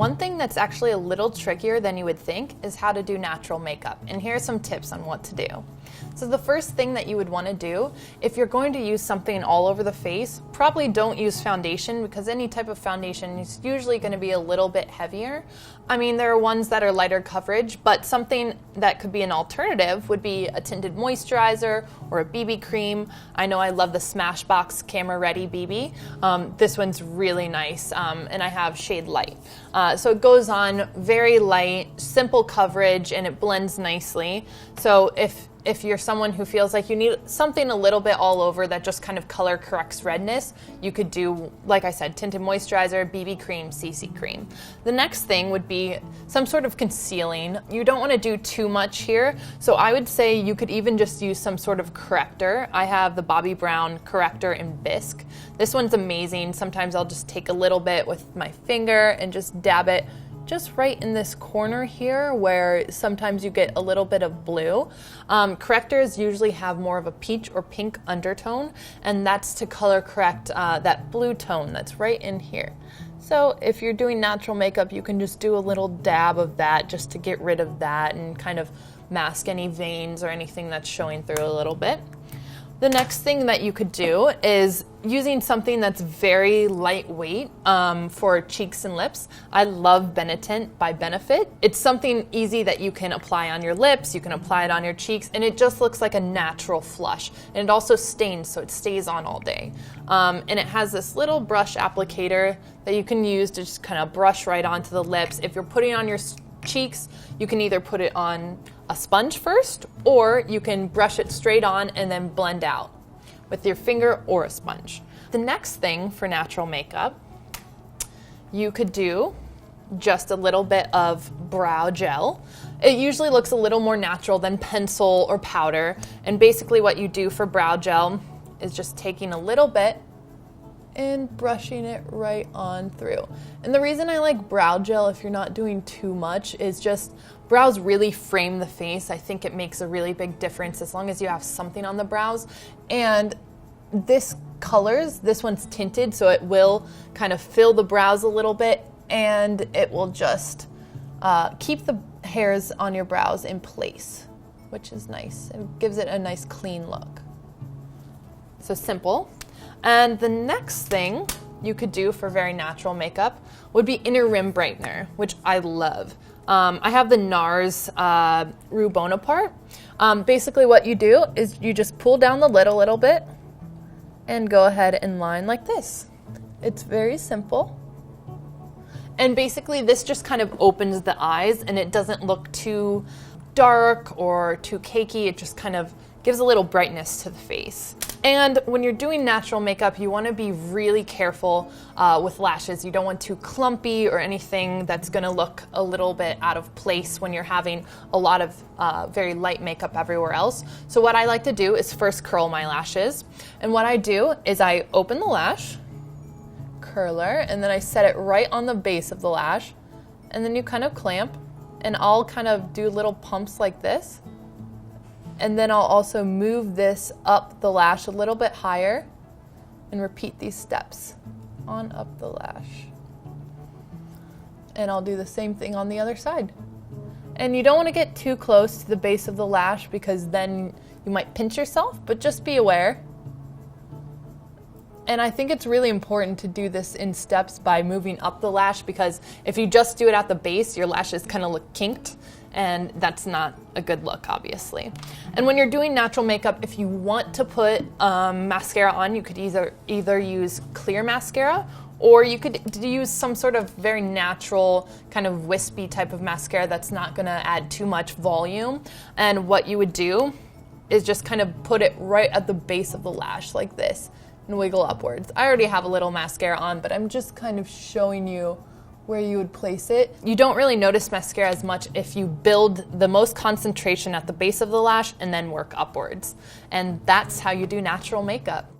one thing that's actually a little trickier than you would think is how to do natural makeup. And here are some tips on what to do. So the first thing that you would want to do, if you're going to use something all over the face, probably don't use foundation, because any type of foundation is usually going to be a little bit heavier. I mean, there are ones that are lighter coverage, but something that could be an alternative would be a tinted moisturizer or a BB cream. I know I love the Smashbox Camera Ready BB. This one's really nice, and I have shade light. So it goes on very light, simple coverage, and it blends nicely. So if you're someone who feels like you need something a little bit all over that just kind of color corrects redness, you could do, like I said, tinted moisturizer, BB cream, CC cream. The next thing would be some sort of concealing. You don't want to do too much here, so I would say you could even just use some sort of corrector. I have the Bobbi Brown corrector in Bisque. This one's amazing. Sometimes I'll just take a little bit with my finger and just dab it just right in this corner here where sometimes you get a little bit of blue. Correctors usually have more of a peach or pink undertone, and that's to color correct that blue tone that's right in here. So if you're doing natural makeup, you can just do a little dab of that just to get rid of that and kind of mask any veins or anything that's showing through a little bit. The next thing that you could do is using something that's very lightweight for cheeks and lips. I love Benetint by Benefit. It's something easy that you can apply on your lips, you can apply it on your cheeks, and it just looks like a natural flush. And it also stains, so it stays on all day. And it has this little brush applicator that you can use to just kind of brush right onto the lips. If you're putting it on your cheeks, you can either put it on a sponge first, or you can brush it straight on and then blend out with your finger or a sponge. The next thing for natural makeup, you could do just a little bit of brow gel. It usually looks a little more natural than pencil or powder, and basically what you do for brow gel is just taking a little bit and brushing it right on through. And the reason I like brow gel, if you're not doing too much, is just brows really frame the face. I think it makes a really big difference as long as you have something on the brows. And this one's tinted, so it will kind of fill the brows a little bit, and it will just keep the hairs on your brows in place, which is nice. It gives it a nice clean look. So simple. And the next thing you could do for very natural makeup would be inner rim brightener, which I love. I have the NARS Rue Bonaparte. Basically what you do is you just pull down the lid a little bit and go ahead and line like this. It's very simple. And basically this just kind of opens the eyes, and it doesn't look too dark or too cakey. It just kind of gives a little brightness to the face. And when you're doing natural makeup, you want to be really careful with lashes. You don't want too clumpy or anything that's going to look a little bit out of place when you're having a lot of very light makeup everywhere else. So what I like to do is first curl my lashes. And what I do is I open the lash, curler, and then I set it right on the base of the lash. And then you kind of clamp, and I'll kind of do little pumps like this. And then I'll also move this up the lash a little bit higher and repeat these steps on up the lash. And I'll do the same thing on the other side. And you don't want to get too close to the base of the lash because then you might pinch yourself, but just be aware. And I think it's really important to do this in steps by moving up the lash, because if you just do it at the base, your lashes kind of look kinked, and that's not a good look, obviously. And when you're doing natural makeup, if you want to put mascara on, you could either use clear mascara, or you could use some sort of very natural kind of wispy type of mascara that's not gonna add too much volume. And what you would do is just kind of put it right at the base of the lash like this and wiggle upwards. I already have a little mascara on, but I'm just kind of showing you where you would place it. You don't really notice mascara as much if you build the most concentration at the base of the lash and then work upwards. And that's how you do natural makeup.